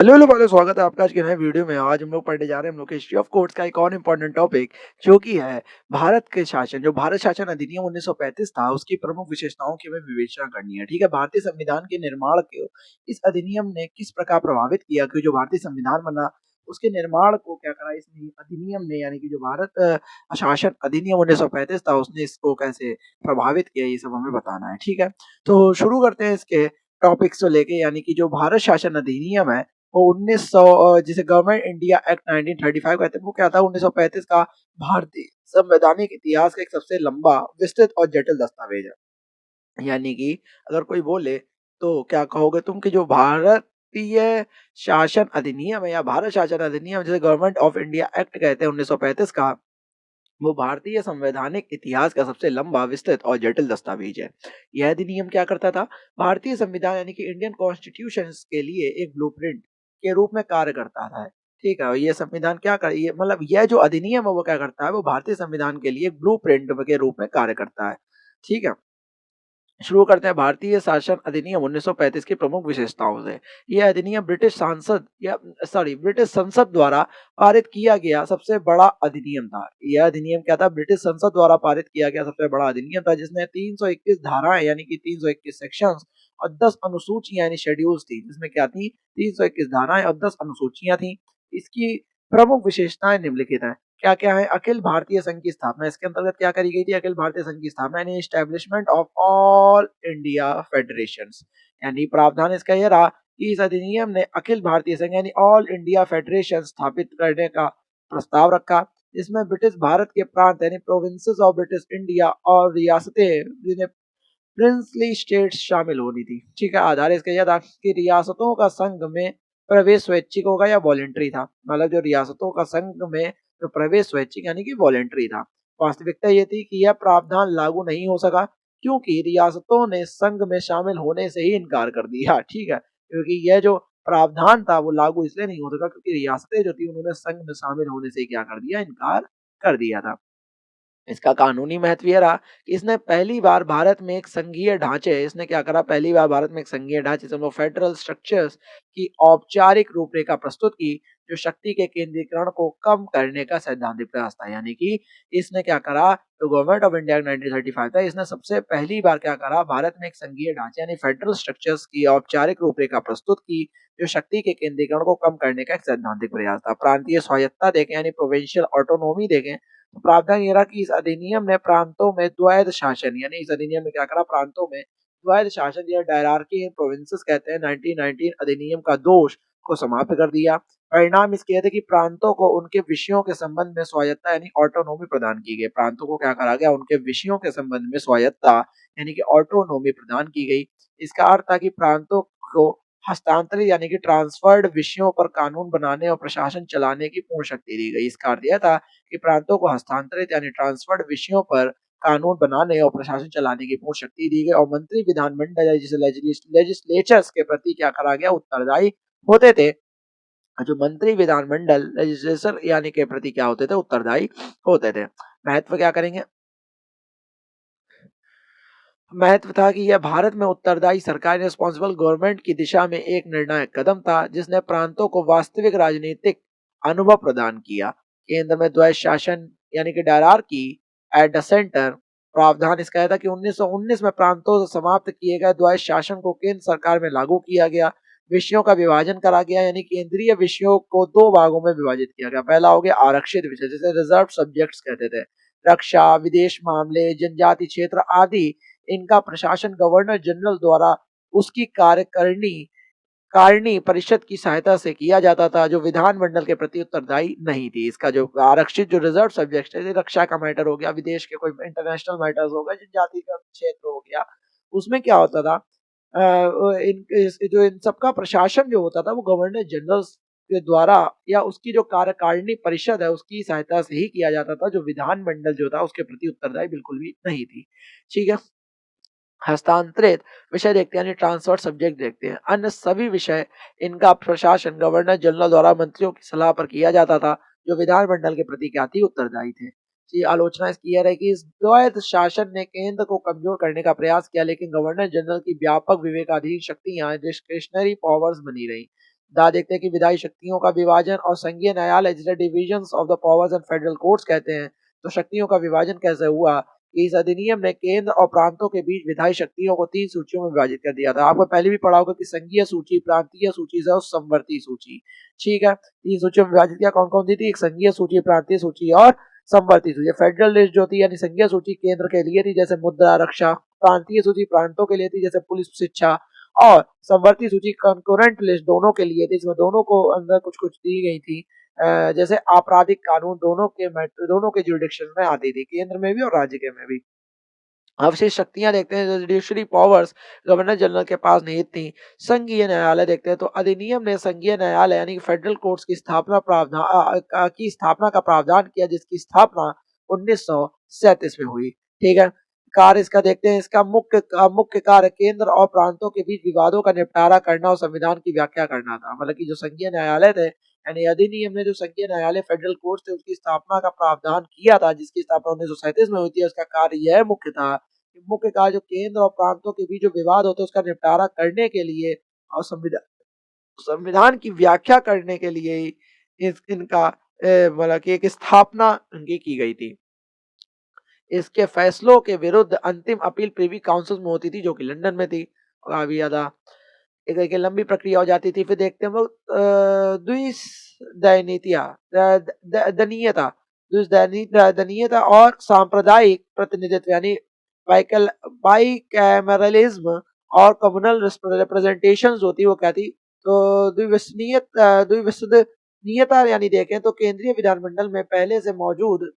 Hello hello भाइयों, स्वागत है आपका आज के नए वीडियो में। आज हम लोग पढ़ने जा रहे हैं हम लोग के हिस्ट्री ऑफ कोर्ट्स का एक और इम्पोर्टेंट टॉपिक, जो कि है भारत के शासन। जो भारत शासन अधिनियम 1935 था, उसकी प्रमुख विशेषताओं की हमें विवेचना करनी है। ठीक है, भारतीय संविधान के निर्माण को इस अधिनियम ने किस प्रकार प्रभावित किया कि जो भारतीय संविधान बना उसके निर्माण को क्या करा इस अधिनियम ने, यानी कि जो भारत शासन अधिनियम 1935 था उसने इसको कैसे प्रभावित किया, ये सब हमें बताना है। ठीक है, तो शुरू करते हैं इसके टॉपिक्स को लेके। यानी कि जो भारत शासन अधिनियम है वो 1900 जिसे गवर्नमेंट इंडिया एक्ट 1935 कहते हैं, वो क्या था 1935 का भारतीय संवैधानिक इतिहास का एक सबसे लंबा, विस्तृत और जटिल दस्तावेज है। यानी कि अगर कोई बोले तो क्या कहोगे तुम कि जो भारतीय शासन अधिनियम है या भारत शासन अधिनियम जिसे गवर्नमेंट ऑफ इंडिया एक्ट कहते हैं 1935 का, वो भारतीय संवैधानिक इतिहास का सबसे लंबा, विस्तृत और जटिल दस्तावेज है। यह अधिनियम क्या करता था, भारतीय संविधान यानी कि इंडियन कॉन्स्टिट्यूशन के लिए एक ब्लूप्रिंट के रूप में कार्य करता था। ठीक है, ये संविधान क्या कर ये मतलब यह जो अधिनियम है वो क्या करता है, वो भारतीय संविधान के लिए एक ब्लूप्रिंट के रूप में कार्य करता है। ठीक है, शुरू करते हैं भारतीय शासन अधिनियम 1935 की प्रमुख विशेषताओं से। यह अधिनियम ब्रिटिश संसद द्वारा पारित किया गया सबसे बड़ा अधिनियम था। यह अधिनियम क्या था, ब्रिटिश संसद द्वारा पारित किया गया सबसे बड़ा अधिनियम था, जिसने 321 धाराएं यानी कि 321 सेक्शंस और 10 अनुसूचियां यानी शेड्यूल्स थी। जिसमें क्या थी, 321 धाराएं और 10 अनुसूचियां थी। इसकी प्रमुख विशेषताएं निम्नलिखित है। क्या क्या है, अखिल भारतीय संघ की स्थापना। इसके अंतर्गत क्या करी गई थी, अखिल भारतीय संघ की स्थापना यानी establishment of all India federations. यानी प्रावधान इसका यह रहा कि इस अधिनियम ने अखिल भारतीय संघ यानी ऑल इंडिया फेडरेशन स्थापित करने का प्रस्ताव रखा, जिसमें ब्रिटिश भारत के प्रांत यानी प्रोविंसेस ऑफ ब्रिटिश इंडिया और रियासतें जिन्हें प्रिंसली स्टेट्स शामिल होनी थी। ठीक है, आधार इसका यह था कि रियासतों का संघ में प्रवेश स्वैच्छिक होगा या वॉलेंट्री था। मतलब जो रियासतों का संघ में जो प्रवेश स्वैच्छिक यानी कि वॉलेंट्री था। वास्तविकता ये थी कि यह प्रावधान लागू नहीं हो सका, क्योंकि रियासतों ने संघ में शामिल होने से ही इनकार कर दिया। ठीक है, क्योंकि यह जो प्रावधान था वो लागू इसलिए नहीं हो सका क्योंकि रियासतें जो थी उन्होंने संघ में शामिल होने से ही क्या कर दिया, इनकार कर दिया था। इसका कानूनी महत्व यह रहा कि इसने पहली बार भारत में एक संघीय ढांचे इसने क्या करा, पहली बार भारत में एक संघीय ढांचे फेडरल स्ट्रक्चर्स की औपचारिक रूपरेखा प्रस्तुत की, जो शक्ति के केंद्रीकरण को कम करने का सैद्धांतिक प्रयास था। यानी कि इसने क्या करा, जो गवर्नमेंट ऑफ इंडिया 1935 था, इसने सबसे पहली बार क्या करा, भारत में एक संघीय ढांचे यानी फेडरल स्ट्रक्चर्स की औपचारिक रूपरेखा प्रस्तुत की, जो शक्ति के केंद्रीकरण को कम करने का एक सैद्धांतिक प्रयास था। प्रांतीय स्वायत्तता देखें यानी प्रोविंशियल ऑटोनोमी देखें, तो प्रावधान ये रहा कि इस अधिनियम ने प्रांतों में द्वैध शासन यानी इस अधिनियम में क्या करा, प्रांतों में द्वैध शासन या डायरार्की इन प्रोविंसेस कहते हैं 1919 अधिनियम का दोष को समाप्त कर दिया। परिणाम इसके थे कि प्रांतों को उनके विषयों के संबंध में स्वायत्ता यानी ऑटोनोमी प्रदान की गई। प्रांतों को क्या करा गया, उनके विषयों के संबंध में स्वायत्ता यानी कि ऑटोनोमी प्रदान की गई। इसका अर्थ था कि प्रांतों को हस्तांतरित यानी कि ट्रांसफर्ड विषयों पर कानून बनाने और प्रशासन चलाने की पूर्ण शक्ति दी गई। इसका अर्थ यह था कि प्रांतों को हस्तांतरित यानी ट्रांसफर्ड विषयों पर कानून बनाने और प्रशासन चलाने की पूर्ण शक्ति दी गई, और मंत्री विधानमंडल जिसे लेजिस्लेचर्स के प्रति क्या करा गया, उत्तरदायी होते थे। जो मंत्री विधानमंडल लेजिस्लेचर यानी के प्रति क्या होते थे, उत्तरदायी होते थे। महत्व क्या करेंगे, महत्व था कि यह भारत में उत्तरदायी सरकार रिस्पॉन्सिबल गवर्नमेंट की दिशा में एक निर्णायक कदम था, जिसने प्रांतों को वास्तविक राजनीतिक अनुभव प्रदान किया। केंद्र में द्वैध शासन यानी कि डायरार्की एट द सेंटर। प्रावधान इसका था कि 1919 में प्रांतों से समाप्त किए गए द्वैध शासन को केंद्र सरकार में लागू किया गया। विषयों का विभाजन करा गया यानी केंद्रीय विषयों को दो भागों में विभाजित किया गया। पहला हो गया आरक्षित विषय जिसे रिजर्व सब्जेक्ट्स कहते थे। रक्षा, विदेश मामले, जनजाति क्षेत्र आदि इनका प्रशासन गवर्नर जनरल द्वारा उसकी कार्यकारिणी कारिणी परिषद की सहायता से किया जाता था, जो विधानमंडल के प्रति उत्तरदायी नहीं थी। इसका जो आरक्षित जो रिजर्व सब्जेक्ट है, रक्षा का मैटर हो गया, विदेश के कोई इंटरनेशनल मैटर्स हो गए, जनजाति का क्षेत्र हो गया, उसमें क्या होता था, जो इन सबका प्रशासन जो होता था वो गवर्नर जनरल के द्वारा या उसकी जो कार्यकारिणी परिषद है उसकी सहायता से ही किया जाता था, जो विधानमंडल जो था उसके प्रति उत्तरदायी बिल्कुल भी नहीं थी। ठीक है, हस्तांतरित विषय देखते हैं यानी ट्रांसफर सब्जेक्ट देखते हैं। अन्य सभी विषय इनका प्रशासन गवर्नर जनरल द्वारा मंत्रियों की सलाह पर किया जाता था, जो विधानमंडल के प्रति क्या थी, उत्तरदायी थे। जी, आलोचना इसकी यह है कि इस द्वैध शासन ने केंद्र को कमजोर करने का प्रयास किया, लेकिन गवर्नर जनरल की व्यापक विवेकाधीन शक्तियां डिस्क्रिशनरी पावर्स बनी रही। देखते हैं कि विधायी शक्तियों का विभाजन और संघीय न्यायालय जिसे divisions of the powers and federal courts कहते हैं। तो शक्तियों का विभाजन कैसे हुआ? इस अधिनियम ने केंद्र और प्रांतों के बीच विधायी शक्तियों को 3 सूचियों में विभाजित कर दिया था। आपको पहले भी पढ़ा होगा कि संघीय सूची, प्रांतीय सूची और समवर्ती सूची। ठीक है, 3 सूचियों में विभाजित किया। कौन-कौन सी थी? एक संघीय सूची, प्रांतीय सूची और समवर्ती सूची। फेडरल लिस्ट जो थी यानी संघीय सूची केंद्र के लिए थी जैसे मुद्रा, रक्षा। प्रांतीय सूची प्रांतों के लिए थी जैसे पुलिस, शिक्षा। और समवर्ती सूची कंकरेंट लिस्ट दोनों के लिए थी, इसमें दोनों को अंदर कुछ-कुछ दी गई थी। जैसे आपराधिक कानून दोनों के जुरिडिक्शन में आती थी, केंद्र में भी और राज्य के में भी। अवशेष शक्तियां देखते हैं, जुडिशरी पावर्स गवर्नर जनरल के पास निहित थी। संघीय न्यायालय देखते हैं तो अधिनियम ने संघीय न्यायालय यानी फेडरल कोर्ट्स की स्थापना का प्रावधान किया, जिसकी स्थापना 1937 में हुई। ठीक है, कार्य इसका देखते हैं। इसका मुख्य कार्य केंद्र और प्रांतों के बीच विवादों का निपटारा करना और संविधान की व्याख्या करना था। मतलब कि जो संघीय न्यायालय थे यानी अधिनियम ने जो संघीय न्यायालय फेडरल कोर्ट थे उसकी स्थापना का प्रावधान किया था, जिसकी स्थापना 1937 में हुई थी। उसका कार्य यह मुख्य कार्य जो केंद्र और प्रांतों के बीच जो विवाद होते हैं उसका निपटारा करने के लिए और संविधान की व्याख्या करने के लिए ही इनका मतलब कि एक स्थापना इनकी की गई थी। इसके फैसलों के विरुद्ध अंतिम अपील प्रीवी काउंसिल में होती थी जो कि लंदन में थी। और अभी ज्यादा एक तरीके लंबी प्रक्रिया हो जाती थी। फिर देखते हैं हम लोग द्विसदनीयता दनीयता और सांप्रदायिक प्रतिनिधित्व यानी बाइकैमरलिज्म और कम्युनल रिप्रेजेंटेशन होती वो क्या थी? तो द्विसदनीयता यानी देखें तो केंद्रीय विधानमंडल में पहले से मौजूद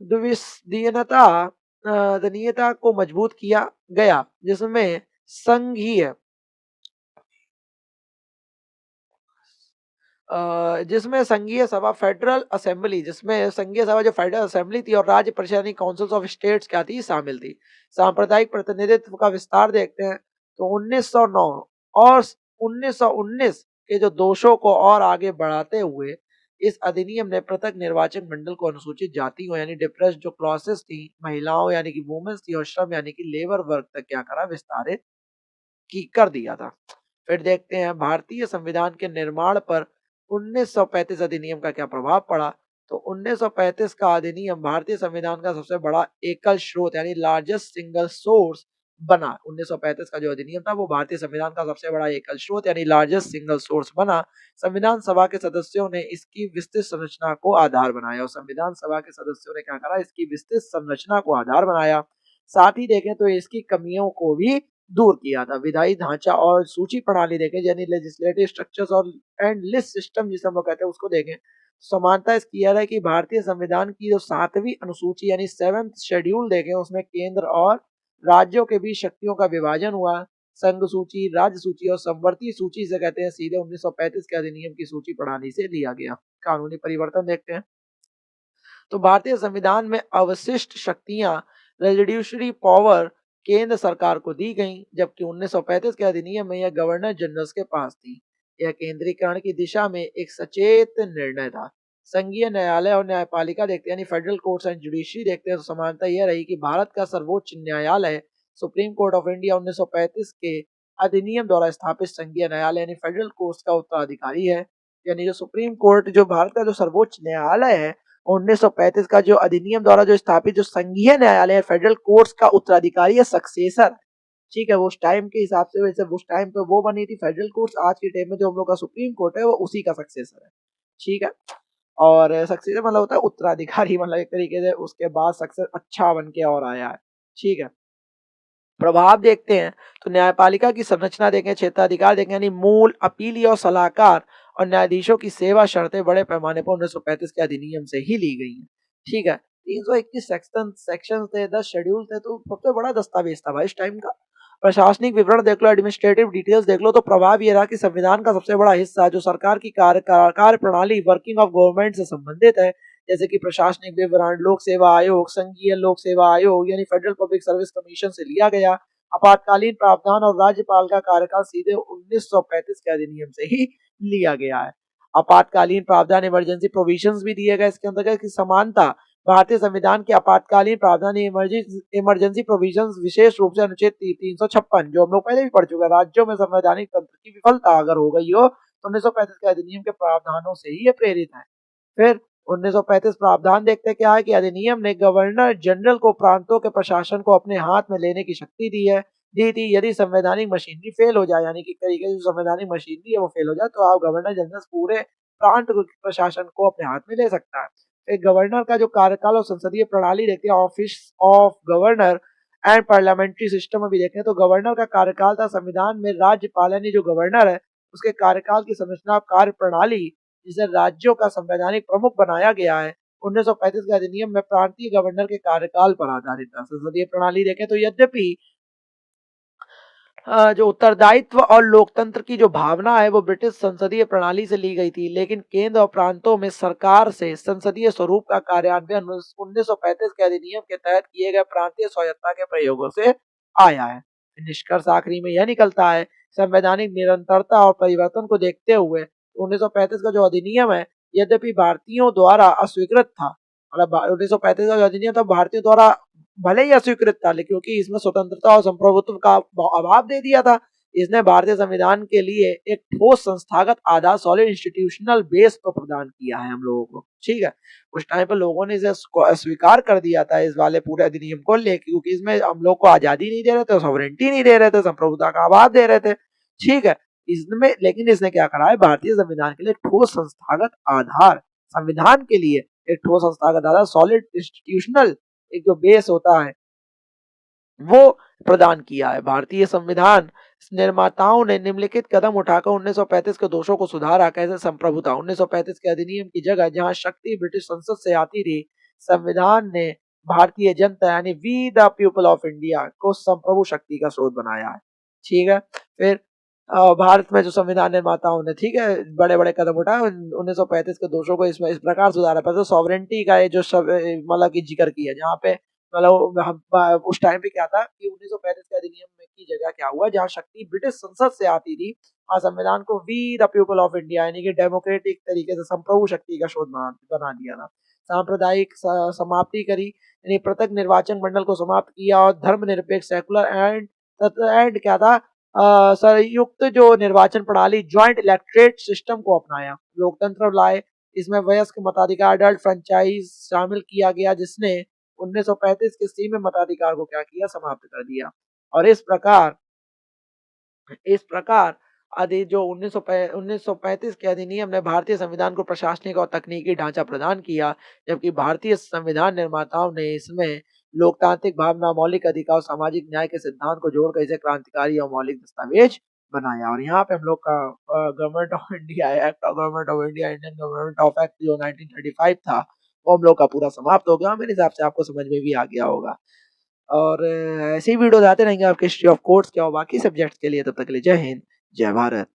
द्विसदनीयता दनीयता को मजबूत किया गया, जिसमें संघीय सभा जो फेडरल असेंबली थी और राज्य परिषद यानी काउंसिल्स ऑफ स्टेट्स क्या थी? शामिल थी। सांप्रदायिक प्रतिनिधित्व का विस्तार देखते हैं तो 1909 और 1919 के जो दोषों को और आगे बढ़ाते हुए इस अधिनियम ने पृथक निर्वाचन मंडल को अनुसूचित जातियों यानी डिप्रेस्ड जो क्लासेस थी, महिलाओं यानी कि वुमेन्स थी और श्रम यानी कि लेबर वर्ग तक क्या करा? विस्तारित कर दिया था। फिर देखते हैं भारतीय संविधान के निर्माण पर 1935 अधिनियम का क्या प्रभाव पड़ा? तो 1935 का अधिनियम भारतीय संविधान का सबसे बड़ा एकल स्रोत यानी लार्जेस्ट सिंगल सोर्स बना। 1935 का जो अधिनियम था वो भारतीय संविधान का सबसे बड़ा एकल स्रोत यानी लार्जेस्ट सिंगल सोर्स बना। संविधान सभा के सदस्यों ने इसकी विस्तृत संरचना को आधार बनाया और संविधान सभा के सदस्यों ने क्या करा? इसकी विस्तृत संरचना को आधार बनाया। साथ ही देखें तो इसकी कमियों को भी दूर किया था। विधायी ढांचा और सूची प्रणाली देखें यानी लेजिस्लेटिव स्ट्रक्चर्स और एंड लिस्ट सिस्टम जिसे हम लोग कहते हैं उसको देखें। समानता इसकी यह है कि भारतीय संविधान की जो 7वीं अनुसूची यानी 7th शेड्यूल देखें उसमें केंद्र और राज्यों के बीच शक्तियों का विभाजन हुआ। संघ सूची, राज्य सूची और संवर्ती सूची से कहते हैं सीधे 1935 के अधिनियम की सूची प्रणाली से लिया गया। कानूनी परिवर्तन देखते हैं तो भारतीय संविधान में अवशिष्ट शक्तियां रेजिड्यूशरी पावर केंद्र सरकार को दी गई, जबकि 1935 के अधिनियम में यह गवर्नर जनरल के पास थी। यह केंद्रीकरण की दिशा में एक सचेत निर्णय था। संघीय न्यायालय और न्यायपालिका देखते हैं यानी फेडरल कोर्ट्स एंड जुडिशरी देखते हैं तो समानता यह रही कि भारत का सर्वोच्च न्यायालय सुप्रीम कोर्ट ऑफ इंडिया 1935 के अधिनियम द्वारा स्थापित संघीय न्यायालय यानी फेडरल कोर्ट्स का उत्तराधिकारी है। यानी जो सुप्रीम कोर्ट जो भारत का जो सर्वोच्च न्यायालय है 1935 का जो अधिनियम द्वारा जो स्थापित जो संघीय न्यायालय फेडरल कोर्ट्स का उत्तराधिकारी है, सक्सेसर। ठीक है, वो उस टाइम के हिसाब से वैसे उस टाइम पे वो बनी थी फेडरल कोर्ट्स, आज के टाइम में जो हम लोग का सुप्रीम कोर्ट है वो उसी का सक्सेसर है। ठीक है, और सक्सेसर मतलब होता है उत्तराधिकारी, मतलब एक तरीके से उसके बाद सक्सेस अच्छा बन के और आया है। ठीक है, प्रभाव देखते हैं तो न्यायपालिका की संरचना देखें, क्षेत्राधिकार देखें यानी मूल, अपीली और सलाहकार और न्यायाधीशों की सेवा शर्तें बड़े पैमाने पर 1935 के अधिनियम से ही ली गई हैं। ठीक है, 321 सेक्शन थे, 10 शेड्यूल थे, तो सबसे बड़ा दस्तावेज था भाई इस टाइम का। प्रशासनिक विवरण देख लो, एडमिनिस्ट्रेटिव डिटेल्स देख लो, तो प्रभाव ये रहा कि संविधान का सबसे बड़ा हिस्सा जो सरकार की कार्य प्रणाली वर्किंग ऑफ गवर्नमेंट से संबंधित है, जैसे कि प्रशासनिक विवरण, लोक सेवा आयोग, संघीय लोक सेवा आयोग यानी फेडरल पब्लिक सर्विस कमीशन से लिया गया। आपातकालीन प्रावधान और राज्यपाल का कार्यकाल सीधे 1935 के अधिनियम से ही लिया गया है। आपातकालीन प्रावधान इमरजेंसी प्रोविजंस भी दिए गए इसके अंतर्गत की समानता। भारतीय संविधान के आपातकालीन प्रावधान इमरजेंसी प्रोविजंस विशेष रूप से अनुच्छेद 356 जो हम लोग पहले भी पढ़ चुके हैं, राज्यों में संवैधानिक तंत्र की विफलता अगर हो गई हो 1935 के अधिनियम के प्रावधानों से ही ये प्रेरित है। फिर 1935 प्रावधान देखते क्या है कि अधिनियम ने गवर्नर जनरल को प्रांतों के प्रशासन को अपने हाथ में लेने की शक्ति दी थी। यदि संवैधानिक मशीनरी फेल हो जाए, यानी कि एक तरीके से जो संवैधानिक मशीनरी है वो फेल हो जाए, तो आप गवर्नर जनरल पूरे प्रांत प्रशासन को अपने हाथ में ले सकता है। एक गवर्नर का जो कार्यकाल और संसदीय प्रणाली देखते हैं, office of governor and parliamentary system में भी देखें तो गवर्नर का कार्यकाल था। संविधान में राज्यपाल यानी जो गवर्नर है उसके कार्यकाल की संरचना कार्य प्रणाली जिसे राज्यों का संवैधानिक प्रमुख बनाया गया है 1935 के अधिनियम में प्रांतीय गवर्नर के कार्यकाल पर आधारित था। संसदीय प्रणाली देखें तो यद्यपि जो उत्तरदायित्व और लोकतंत्र की जो भावना है वो ब्रिटिश संसदीय प्रणाली से ली गई थी, लेकिन केंद्र और प्रांतों में सरकार से संसदीय स्वरूप का कार्यान्वयन 1935 के अधिनियम के तहत किए गए प्रांतीय स्वायत्तता के प्रयोगों से आया है। निष्कर्ष आखिरी में यह निकलता है, संवैधानिक निरंतरता और परिवर्तन को देखते हुए 1935 का जो अधिनियम है यद्यपि भारतीयों द्वारा अस्वीकृत था, मतलब 1935 का जो अधिनियम था भारतीयों द्वारा भले ही अस्वीकृत था, लेकिन क्योंकि इसमें स्वतंत्रता और संप्रभुत्व का अभाव दे दिया था, इसने भारतीय संविधान के लिए एक ठोस संस्थागत आधार, सॉलिड इंस्टीट्यूशनल बेस तो प्रदान किया है हम लोगों को। ठीक है, उस टाइम पर लोगों ने इसे स्वीकार कर दिया था इस वाले पूरे अधिनियम को लेकर, क्योंकि इसमें हम लोग को आजादी नहीं दे रहे थे, सॉवरेंटी नहीं दे रहे थे, संप्रभुता का अभाव दे रहे थे। ठीक है, इसमें लेकिन इसने क्या करा है, भारतीय संविधान के लिए ठोस संस्थागत आधार, संविधान के लिए एक ठोस संस्थागत आधार, सॉलिड इंस्टीट्यूशनल एक जो बेस होता है वो प्रदान किया है। भारतीय संविधान निर्माताओं ने निम्नलिखित कदम उठाकर 1935 के दोषों को सुधारा। कैसे? संप्रभुता, 1935 के अधिनियम की जगह जहां शक्ति ब्रिटिश संसद से आती थी, संविधान ने भारतीय जनता यानी we the people of India को संप्रभु शक्ति का स्रोत बनाया है। ठीक है, फिर भारत में जो संविधान निर्माताओं ने, ठीक है, बड़े बड़े कदम उठाए 1935 के दोषों को इसमें इस प्रकार सुधारा। पहले सॉवरेंटी का ये जो मतलब की जिक्र किया, जहाँ पे मतलब उस टाइम पे क्या था कि 1935 के अधिनियम में की जगह क्या हुआ, जहाँ शक्ति ब्रिटिश संसद से आती थी और संविधान को we the people of India यानी कि डेमोक्रेटिक तरीके से संप्रभु शक्ति का स्रोत बना दिया था। सांप्रदायिक समाप्ति करी, यानी पृथक निर्वाचन मंडल को समाप्त किया और धर्मनिरपेक्ष सेकुलर एंड क्या था, संयुक्त जो निर्वाचन प्रणाली ज्वाइंट इलेक्टोरेट सिस्टम को अपनाया। लोकतंत्र लाए, इसमें वयस्क मताधिकार अडल्ट फ्रेंचाइज शामिल किया गया, जिसने 1935 के सीमित मताधिकार को क्या किया, समाप्त कर दिया। और इस प्रकार आदि जो 1935 के अधिनियम ने भारतीय संविधान को प्रशासनिक और तकनीकी ढांचा प्रदान किया, जबकि भारतीय संविधान निर्माताओं ने इसमें लोकतांत्रिक भावना, मौलिक अधिकार और सामाजिक न्याय के सिद्धांत को जोड़कर इसे क्रांतिकारी और मौलिक दस्तावेज बनाया। और यहाँ पे हम लोग का government of India act of government of India, Indian government of act जो 1935 था, वो हम लोग का पूरा समाप्त हो गया। मेरे हिसाब से आपको समझ में भी आ गया होगा। और ऐसे ही वीडियोस आते रहेंगे आपके हिस्ट्री ऑफ कोर्ट्स के और बाकी सब्जेक्ट्स के लिए। तब तक के लिए जय हिंद, जय भारत।